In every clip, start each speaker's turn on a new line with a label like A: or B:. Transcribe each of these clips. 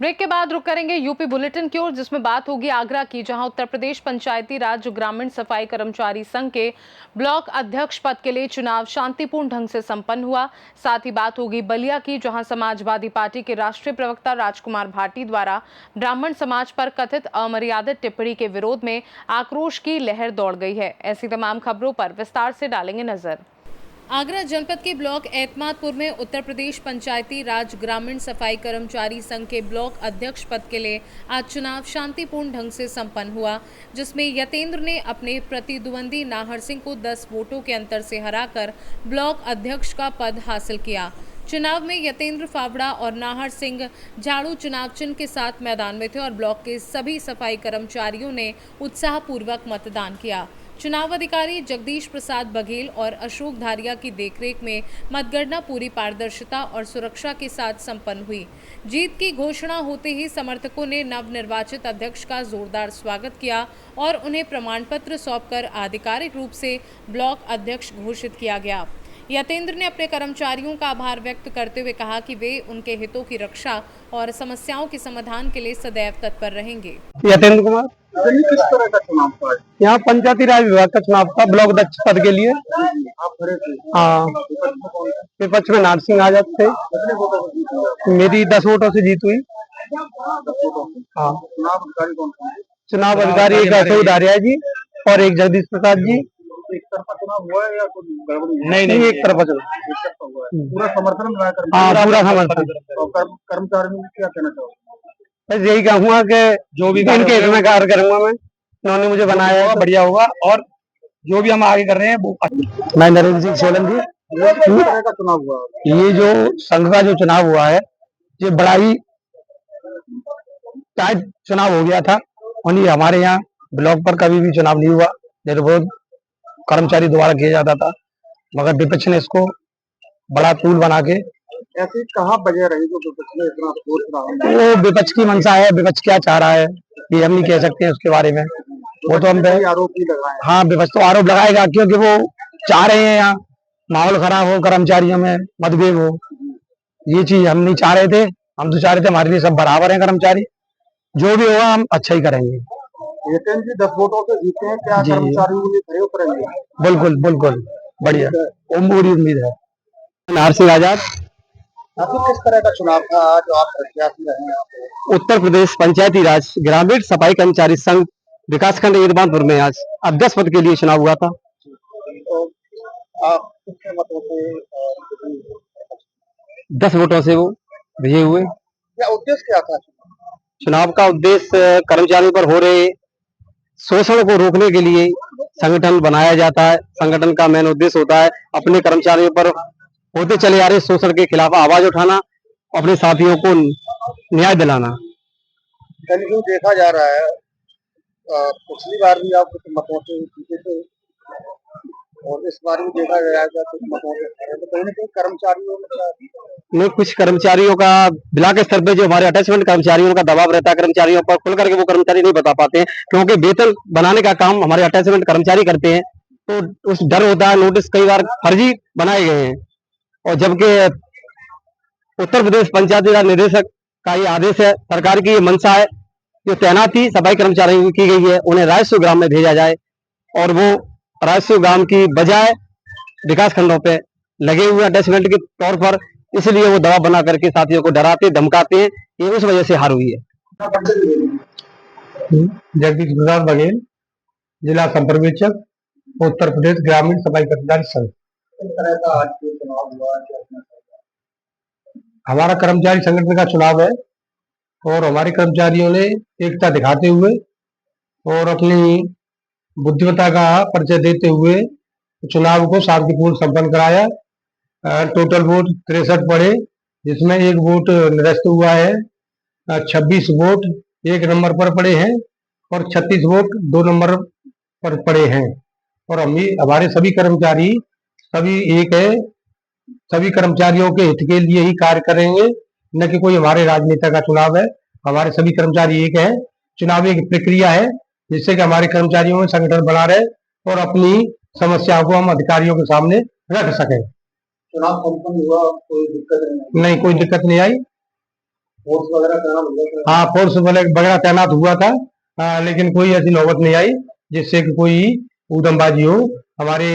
A: Break के बाद रुक करेंगे यूपी बुलेटिन की ओर, जिसमें बात होगी आगरा की, जहां उत्तर प्रदेश पंचायती राज ग्रामीण सफाई कर्मचारी संघ के ब्लॉक अध्यक्ष पद के लिए चुनाव शांतिपूर्ण ढंग से संपन्न हुआ। साथ ही बात होगी बलिया की, जहां समाजवादी पार्टी के राष्ट्रीय प्रवक्ता राजकुमार भाटी द्वारा ब्राह्मण समाज पर कथित अमर्यादित टिप्पणी के विरोध में आक्रोश की लहर दौड़ गई है। ऐसी तमाम खबरों पर विस्तार से डालेंगे नजर। आगरा जनपद के ब्लॉक एतमादपुर में उत्तर प्रदेश पंचायती राज ग्रामीण सफाई कर्मचारी संघ के ब्लॉक अध्यक्ष पद के लिए आज चुनाव शांतिपूर्ण ढंग से संपन्न हुआ, जिसमें यतेंद्र ने अपने प्रतिद्वंदी नाहर सिंह को 10 वोटों के अंतर से हराकर ब्लॉक अध्यक्ष का पद हासिल किया। चुनाव में यतेंद्र फावड़ा और नाहर सिंह झाड़ू चुनाव चिन्ह के साथ मैदान में थे और ब्लॉक के सभी सफाई कर्मचारियों ने उत्साहपूर्वक मतदान किया। चुनाव अधिकारी जगदीश प्रसाद बघेल और अशोक धारिया की देखरेख में मतगणना पूरी पारदर्शिता और सुरक्षा के साथ संपन्न हुई। जीत की घोषणा होते ही समर्थकों ने नवनिर्वाचित अध्यक्ष का जोरदार स्वागत किया और उन्हें प्रमाण पत्र सौंपकर आधिकारिक रूप से ब्लॉक अध्यक्ष घोषित किया गया। यतेंद्र ने अपने कर्मचारियों का आभार व्यक्त करते हुए कहा कि वे उनके हितों की रक्षा और समस्याओं के समाधान के लिए सदैव तत्पर रहेंगे।
B: यतेंद्र कुमार,
C: किस तरह का चुनाव था?
B: यहाँ पंचायती राज विभाग का चुनाव था, ब्लॉक अध्यक्ष पद के लिए।
C: आप खड़े थे?
B: हाँ, विपक्ष में नाहर सिंह आजाद थे।
C: कितने वोटों से जीत हुआ?
B: मेरी 10 वोटों से जीत हुई।
C: 10 वोटों से।
B: हाँ,
C: चुनाव अधिकारी कौन थे?
B: चुनाव अधिकारी एक अशोक धारिया जी और एक जगदीश प्रसाद जी।
C: एक तरफा चुनाव हुआ है या कोई गड़बड़ी?
B: नहीं, एक तरफा चुनाव।
C: एक तरफा हुआ है। पूरा समर्थन मिला कर?
B: हाँ, पूरा समर्थन।
C: और कर्मचारियों में क्या कहना चाहोगे?
B: बस यही कहूँगा कि जो भी इनके हित में कार्य करूंगा मैं। उन्होंने मुझे बनाया है, बढ़िया होगा और जो भी हम आगे कर रहे हैं वो। मैं नरेंद्र सिंह सोलन जी।
C: किस तरह का चुनाव हुआ?
B: ये जो संघ का जो चुनाव हुआ है, ये बड़ा ही टाइट चुनाव हो गया था और ये हमारे यहाँ ब्लॉक पर कभी भी चुनाव नहीं हुआ। निर्विरोध कर्मचारी द्वारा किया जाता था, मगर विपक्ष ने इसको बड़ा टूल बना के।
C: ऐसी कहाँ वजह रही जो विपक्ष ने इतना सोच रहा है?
B: वो विपक्ष की मंशा है, विपक्ष क्या चाह रहा है ये हम नहीं कह सकते हैं उसके बारे में। वो तो हम
C: आरोप ही लगाए।
B: हाँ, विपक्ष तो आरोप लगाएगा, क्योंकि वो चाह रहे हैं यहाँ माहौल खराब हो, कर्मचारियों में मतभेद हो। ये चीज हम नहीं चाह रहे थे। हम तो चाह रहे थे हमारे लिए सब बराबर हैं कर्मचारी, जो भी होगा हम अच्छा ही करेंगे।
C: यतेंद्र जी 10 वोटों से जीते हैं, क्या कर्मचारियों के लिए खड़े उतरेंगे?
B: बिल्कुल बिल्कुल, बढ़िया, पूरी उम्मीद है। नाहर सिंह आजाद।
C: आपको किस तरह का चुनाव था जो आप प्रत्याशी रहे हैं?
B: उत्तर प्रदेश पंचायती राज ग्रामीण सफाई कर्मचारी संघ विकासखंड एतमादपुर में आज अध्यक्ष पद के लिए चुनाव हुआ था।
C: तो आप कितने मतों से?
B: 10 वोटों से वो विजयी हुए।
C: क्या उद्देश्य क्या था?
B: चुनाव का उद्देश्य कर्मचारियों पर हो रहे शोषण को रोकने के लिए संगठन बनाया जाता है। संगठन का मेन उद्देश्य होता है अपने कर्मचारियों पर होते चले आ रहे शोषण के खिलाफ आवाज उठाना, अपने साथियों को न्याय दिलाना।
C: जो देखा जा रहा है, पिछली बार भी आप कुछ मतों से जीते थे और इस बार भी देखा गया है कुछ मतों से, तो कहीं ना कहीं कर्मचारियों में
B: कुछ कर्मचारियों का ब्लॉक स्तर पे जो हमारे अटैचमेंट कर्मचारियों का दबाव रहता है, कर्मचारियों पर खुल करके वो कर्मचारी नहीं बता पाते हैं, क्योंकि वेतन बनाने का काम हमारे अटैचमेंट कर्मचारी करते हैं। तो उस डर होता है, नोटिस कई बार फर्जी बनाए गए हैं। और जबकि उत्तर प्रदेश पंचायती राज निदेशक का ये आदेश है, सरकार की ये मंशा है, जो तैनाती सफाई कर्मचारियों की गई है उन्हें राजस्व ग्राम में भेजा जाए, और वो राजस्व ग्राम की बजाय विकास खंडों पे लगे हुए अटैचमेंट के तौर पर, इसलिए वो दवा बना करके साथियों को डराते धमकाते हैं। ये उस वजह से हार हुई है। जगदीश प्रसाद बघेल, जिला संपर्कवीक्षक, उत्तर प्रदेश ग्रामीण सफाई कर्मचारी संघ।
C: इस तरह का आज चुनाव हुआ?
B: हमारा कर्मचारी संगठन का चुनाव है और हमारे कर्मचारियों ने एकता दिखाते हुए और अपनी बुद्धिमत्ता का परिचय देते हुए चुनाव को शांतिपूर्ण संपन्न कराया। टोटल वोट 63 पड़े, जिसमें 1 वोट निरस्त हुआ है। 26 वोट 1 नंबर पर पड़े हैं और 36 वोट 2 नंबर पर पड़े हैं। और हमारे सभी कर्मचारी सभी एक है, सभी कर्मचारियों के हित के लिए ही कार्य करेंगे, न कि कोई हमारे राजनेता का चुनाव है। हमारे सभी कर्मचारी एक है। चुनाव एक प्रक्रिया है जिससे कि हमारे कर्मचारियों में संगठन बना रहे और अपनी समस्याओं को हम अधिकारियों के सामने रख सकें।
C: चुनाव संपन्न हुआ, कोई दिक्कत नहीं?
B: नहीं, कोई दिक्कत नहीं आई।
C: फोर्स वगैरह तैनात हुआ था?
B: हाँ, फोर्स वगैरह तैनात हुआ था, लेकिन कोई ऐसी नौबत नहीं आई जिससे कि कोई उधमबाजी हो। हमारे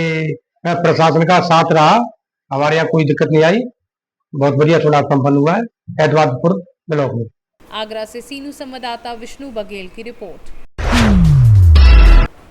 B: प्रशासन का साथ रहा, हमारे यहाँ कोई दिक्कत नहीं आई। बहुत बढ़िया चुनाव संपन्न हुआ है एतवारपुर ब्लॉक में।
A: आगरा से सीनू संवाददाता विष्णु बघेल की रिपोर्ट।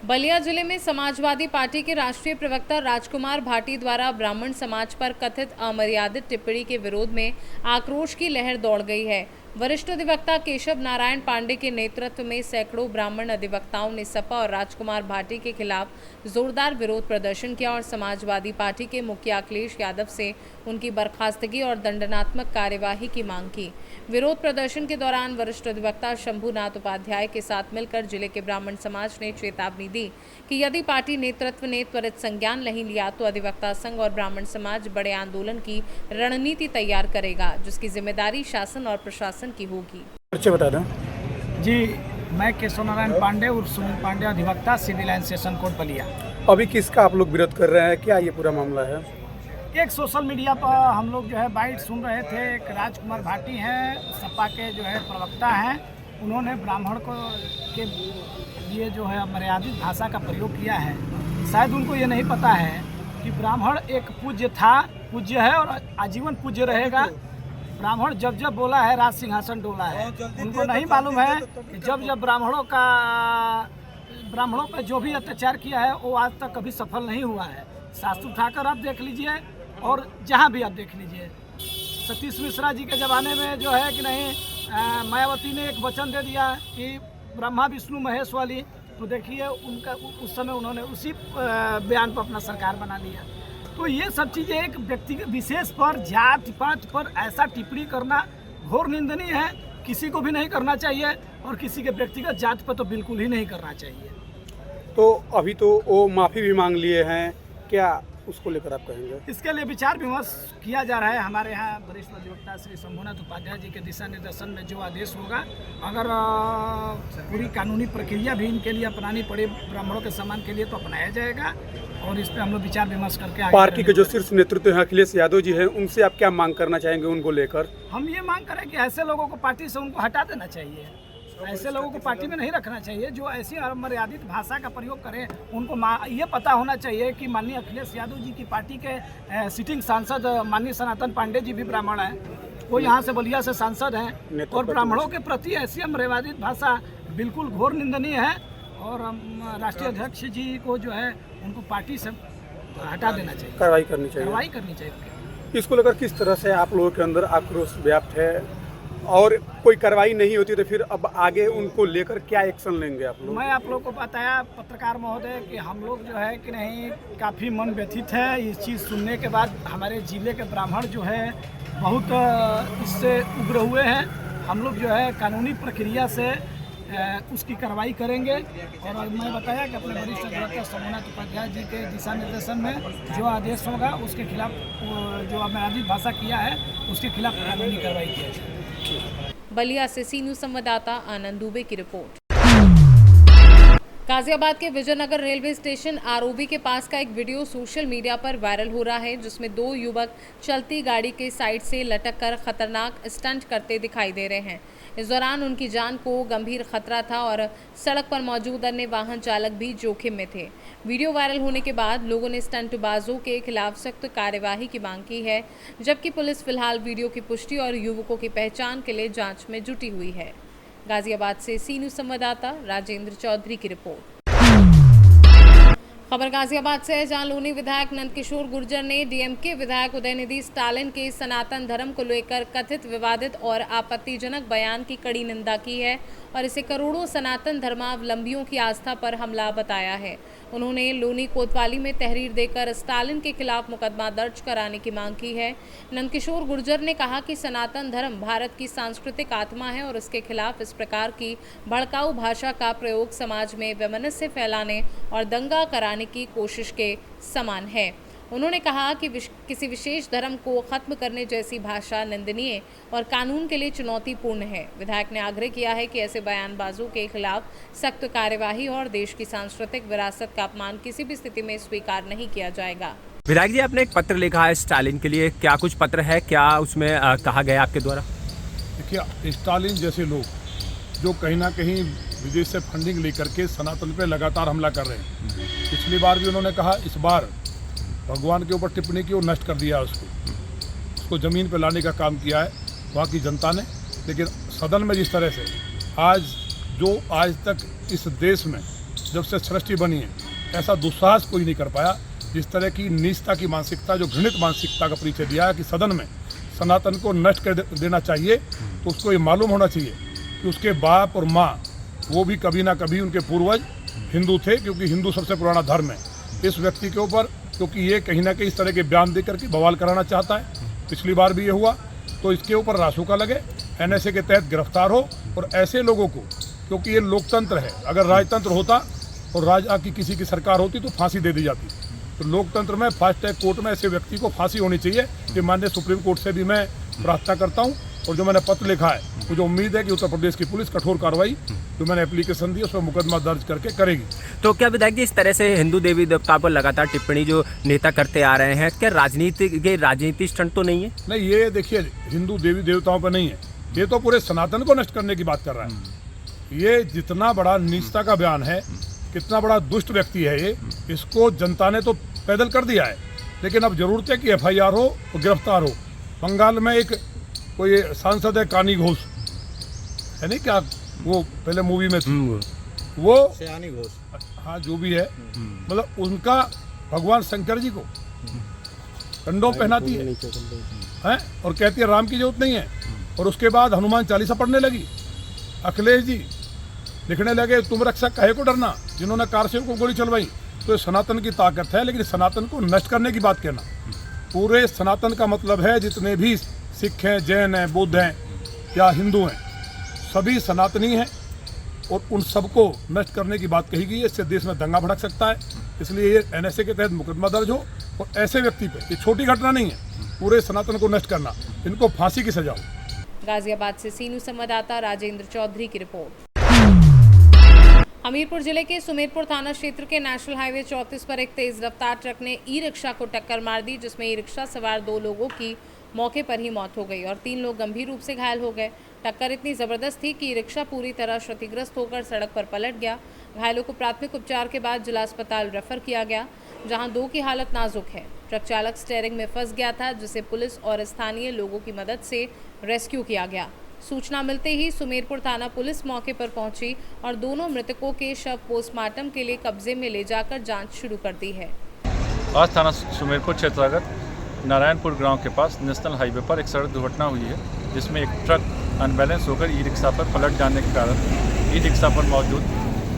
A: बलिया जिले में समाजवादी पार्टी के राष्ट्रीय प्रवक्ता राजकुमार भाटी द्वारा ब्राह्मण समाज पर कथित अमर्यादित टिप्पणी के विरोध में आक्रोश की लहर दौड़ गई है। वरिष्ठ अधिवक्ता केशव नारायण पांडे के नेतृत्व में सैकड़ों ब्राह्मण अधिवक्ताओं ने सपा और राजकुमार भाटी के खिलाफ जोरदार विरोध प्रदर्शन किया और समाजवादी पार्टी के मुखिया अखिलेश यादव से उनकी बर्खास्तगी और दंडात्मक कार्यवाही की मांग की। विरोध प्रदर्शन के दौरान वरिष्ठ अधिवक्ता शंभुनाथ उपाध्याय के साथ मिलकर जिले के ब्राह्मण समाज ने चेतावनी दी कि यदि पार्टी नेतृत्व ने त्वरित संज्ञान नहीं लिया तो अधिवक्ता संघ और ब्राह्मण समाज बड़े आंदोलन की रणनीति तैयार करेगा, जिसकी जिम्मेदारी शासन और प्रशासन की होगी।
D: बता दें
E: जी, मैं केशव नारायण पांडे और सुनील पांडे अधिवक्ता civil line session court Ballia.
D: अभी किसका आप लोग विरोध कर रहे हैं, क्या ये पूरा मामला है?
E: एक सोशल मीडिया पर हम लोग जो है बाइट सुन रहे थे, एक राजकुमार भाटी हैं, सपा के जो है प्रवक्ता हैं, उन्होंने ब्राह्मण को के लिए जो है मर्यादित भाषा का प्रयोग किया है। शायद उनको ये नहीं पता है कि ब्राह्मण एक पूज्य था, पूज्य है और आजीवन पूज्य रहेगा। ब्राह्मण जब जब बोला है राज सिंहासन डोला है। उनको नहीं मालूम है कि जब जब ब्राह्मणों पर जो भी अत्याचार किया है वो आज तक कभी सफल नहीं हुआ है। शास्त्र उठाकर आप देख लीजिए और जहाँ भी आप देख लीजिए। सतीश मिश्रा जी के ज़माने में जो है कि नहीं, मायावती ने एक वचन दे दिया कि ब्रह्मा विष्णु महेश वाली, तो देखिए उनका उस समय उन्होंने उसी बयान पर अपना सरकार बना लिया। तो ये सब चीज़ें एक व्यक्ति के विशेष पर, जात पात पर ऐसा टिप्पणी करना घोर निंदनीय है। किसी को भी नहीं करना चाहिए और किसी के व्यक्तिगत जात पर तो बिल्कुल ही नहीं करना चाहिए।
D: तो अभी तो वो माफ़ी भी मांग लिए हैं, क्या उसको लेकर आप कहेंगे?
E: इसके लिए विचार विमर्श किया जा रहा है। हमारे यहाँ वरिष्ठ अधिवक्ता श्री शंभुनाथ उपाध्याय जी के दिशा निर्देशन में जो आदेश होगा, अगर पूरी कानूनी प्रक्रिया भी इनके लिए अपनानी पड़े ब्राह्मणों के सम्मान के लिए तो अपनाया जाएगा और इस पर हम लोग विचार विमर्श करके आगे
D: पार्टी के जो शीर्ष नेतृत्व हैं अखिलेश यादव जी हैं, उनसे आप क्या मांग करना चाहेंगे उनको लेकर? हम
E: ये मांग करें कि ऐसे लोगों को पार्टी से उनको हटा देना चाहिए। ऐसे लोगों को पार्टी में नहीं रखना चाहिए जो ऐसी अमर्यादित भाषा का प्रयोग करें। उनको ये पता होना चाहिए कि माननीय अखिलेश यादव जी की पार्टी के सिटिंग सांसद माननीय सनातन पांडे जी भी ब्राह्मण हैं, वो यहाँ से बलिया से सांसद हैं और ब्राह्मणों के प्रति ऐसी अमर्यादित भाषा बिल्कुल घोर निंदनीय है और राष्ट्रीय अध्यक्ष जी को जो है उनको पार्टी से हटा देना चाहिए,
D: कार्रवाई करनी चाहिए। इसको लेकर किस तरह से आप लोगों के अंदर आक्रोश व्याप्त है और कोई कार्रवाई नहीं होती तो फिर अब आगे उनको लेकर क्या एक्शन लेंगे आप लोग?
E: मैं आप लोग को बताया पत्रकार महोदय कि हम लोग जो है कि नहीं काफ़ी मन व्यथित है इस चीज़ सुनने के बाद। हमारे जिले के ब्राह्मण जो है बहुत इससे उग्र हुए हैं। हम लोग जो है कानूनी प्रक्रिया से उसकी कार्रवाई करेंगे और मैं बताया कि अपने वरिष्ठ अधिवक्ता शंभुनाथ उपाध्याय जी के दिशा निर्देशन में जो आदेश होगा उसके खिलाफ, जो अमर्यादित भाषा किया है उसके खिलाफ कानूनी कार्रवाई किया जाए।
A: बलिया से सीनू संवाददाता आनंद दुबे की रिपोर्ट। गाजियाबाद के विजयनगर रेलवे स्टेशन आरओबी के पास का एक वीडियो सोशल मीडिया पर वायरल हो रहा है, जिसमें दो युवक चलती गाड़ी के साइड से लटक कर खतरनाक स्टंट करते दिखाई दे रहे हैं। इस दौरान उनकी जान को गंभीर खतरा था और सड़क पर मौजूद अन्य वाहन चालक भी जोखिम में थे। वीडियो वायरल होने के बाद लोगों ने स्टंटबाजों के खिलाफ सख्त कार्यवाही की मांग की है, जबकि पुलिस फिलहाल वीडियो की पुष्टि और युवकों की पहचान के लिए जांच में जुटी हुई है। गाजियाबाद से सीनू संवाददाता राजेंद्र चौधरी की रिपोर्ट। खबर गाजियाबाद से है, जहां लोनी विधायक नंदकिशोर गुर्जर ने डीएमके विधायक उदयनिधि स्टालिन के सनातन धर्म को लेकर कथित विवादित और आपत्तिजनक बयान की कड़ी निंदा की है और इसे करोड़ों सनातन धर्मावलंबियों की आस्था पर हमला बताया है। उन्होंने लोनी कोतवाली में तहरीर देकर स्टालिन के खिलाफ मुकदमा दर्ज कराने की मांग की है। नंदकिशोर गुर्जर ने कहा कि सनातन धर्म भारत की सांस्कृतिक आत्मा है और इसके खिलाफ इस प्रकार की भड़काऊ भाषा का प्रयोग समाज में वैमनस्य फैलाने और दंगा कराने की कोशिश के समान है। उन्होंने कहा कि किसी विशेष धर्म को खत्म करने जैसी भाषा निंदनीय और कानून के लिए चुनौतीपूर्ण है। विधायक ने आग्रह किया है कि ऐसे बयानबाजों के खिलाफ सख्त कार्यवाही और देश की सांस्कृतिक विरासत का अपमान किसी भी स्थिति में स्वीकार नहीं किया जाएगा।
F: विधायक जी, आपने एक पत्र लिखा है स्टालिन के लिए, क्या कुछ पत्र है, क्या उसमें कहा गया आपके द्वारा? देखिए, स्टालिन जैसे लोग जो कहीं ना कहीं विदेश से फंडिंग लेकर के सनातन पे लगातार हमला कर रहे हैं। पिछली बार भी उन्होंने कहा, इस बार भगवान के ऊपर टिप्पणी की और नष्ट कर दिया उसको ज़मीन पे लाने का काम किया है वहाँ की जनता ने। लेकिन सदन में जिस तरह से आज तक इस देश में जब से सृष्टि बनी है, ऐसा दुस्साहस कोई नहीं कर पाया। जिस तरह की नीचता की मानसिकता, जो घृणित मानसिकता का परिचय दिया है कि सदन में सनातन को नष्ट कर देना चाहिए, तो उसको ये मालूम होना चाहिए कि उसके बाप और माँ वो भी कभी ना कभी उनके पूर्वज हिंदू थे, क्योंकि हिंदू सबसे पुराना धर्म है। इस व्यक्ति के ऊपर, क्योंकि ये कहीं ना कहीं इस तरह के बयान दे करके बवाल कराना चाहता है, पिछली बार भी ये हुआ, तो इसके ऊपर रासुका लगे, NSA के तहत गिरफ्तार हो। और ऐसे लोगों को, क्योंकि ये लोकतंत्र है, अगर राजतंत्र होता और राजा की किसी की सरकार होती तो फांसी दे दी जाती। तो लोकतंत्र में फास्ट ट्रैक कोर्ट में ऐसे व्यक्ति को फांसी होनी चाहिए। ये माननीय सुप्रीम कोर्ट से भी मैं प्रार्थना करता हूँ। और जो मैंने पत्र लिखा है, मुझे उम्मीद है कि उत्तर प्रदेश की पुलिस कठोर कार्रवाई, जो मैंने एप्लीकेशन दी, उसमें मुकदमा दर्ज करके करेगी।
G: तो क्या विधायक जी, इस तरह से हिंदू देवी देवताओं पर लगातार टिप्पणी जो नेता करते आ रहे हैं, क्या राजनीति स्टंट तो नहीं है?
F: नहीं, ये देखिए, हिंदू देवी देवताओं पर नहीं है, ये तो पूरे सनातन को नष्ट करने की बात कर रहा है। ये जितना बड़ा नीचता का बयान है, कितना बड़ा दुष्ट व्यक्ति है ये, इसको जनता ने तो पैदल कर दिया है। लेकिन अब जरूरत है कि FIR हो और गिरफ्तार हो। बंगाल में एक कोई सांसद है, कानी घोष है, नहीं क्या, वो पहले मूवी में थी, वो
C: सयानी घोष,
F: हाँ जो भी है, मतलब उनका भगवान शंकर जी को कंडोम पहनाती है और कहती है राम की जरूरत नहीं है। और उसके बाद हनुमान चालीसा पढ़ने लगी। अखिलेश जी लिखने लगे, तुम रक्षा काहे को डरना, जिन्होंने कारसेव को गोली चलवाई। तो सनातन की ताकत है, लेकिन सनातन को नष्ट करने की बात कहना, पूरे सनातन का मतलब है जितने भी सिख हैं, जैन हैं, बुद्ध हैं या हिंदू हैं, सभी सनातनी हैं और उन सबको नष्ट करने की बात कही गई है। इससे देश में दंगा भड़क सकता है, इसलिए ये NSA के तहत मुकदमा दर्ज हो और ऐसे व्यक्ति पे, ये छोटी घटना नहीं है, पूरे सनातन को नष्ट करना, इनको फांसी की सजा हो।
A: गाजियाबाद से सीनू संवाददाता राजेंद्र चौधरी की रिपोर्ट। हमीरपुर जिले के सुमेरपुर थाना क्षेत्र के नेशनल हाईवे 34 पर एक तेज रफ्तार ट्रक ने ई-रिक्शा को टक्कर मार दी, जिसमें ई-रिक्शा सवार 2 लोगों की मौके पर ही मौत हो गई और 3 लोग गंभीर रूप से घायल हो गए। टक्कर इतनी जबरदस्त थी कि ई-रिक्शा पूरी तरह क्षतिग्रस्त होकर सड़क पर पलट गया। घायलों को प्राथमिक उपचार के बाद जिला अस्पताल रेफर किया गया, जहां 2 की हालत नाजुक है। ट्रक चालक स्टीयरिंग में फंस गया था, जिसे पुलिस और स्थानीय लोगों की मदद से रेस्क्यू किया गया। सूचना मिलते ही सुमेरपुर थाना पुलिस मौके पर पहुंची और दोनों मृतकों के शव पोस्टमार्टम के लिए कब्जे में ले जाकर जांच शुरू कर दी है।
H: आज थाना सुमेरपुर क्षेत्रागत नारायणपुर गांव के पास नेशनल हाईवे पर एक सड़क दुर्घटना हुई है, जिसमें एक ट्रक अनबैलेंस होकर ई-रिक्शा पर पलट जाने के कारण ई-रिक्शा पर मौजूद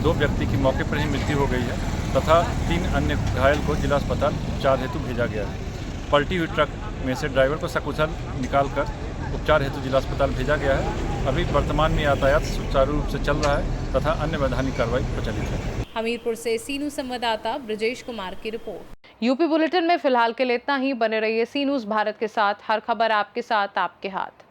H: 2 व्यक्ति की मौके पर ही मृत्यु हो गई है तथा 3 अन्य घायल को जिला अस्पताल उपचार हेतु भेजा गया है। पलटी हुई ट्रक में से ड्राइवर को सकुशल निकालकर उपचार हेतु जिला अस्पताल भेजा गया है। अभी वर्तमान में यातायात सुचारू रूप से चल रहा है तथा अन्य वैधानिक कार्रवाई प्रचलित है।
A: हमीरपुर से सीनू संवाददाता ब्रजेश कुमार की रिपोर्ट। यूपी बुलेटिन में फिलहाल के लिए इतना ही। बने रहिए सी न्यूज़ भारत के साथ, हर खबर आपके साथ, आपके हाथ।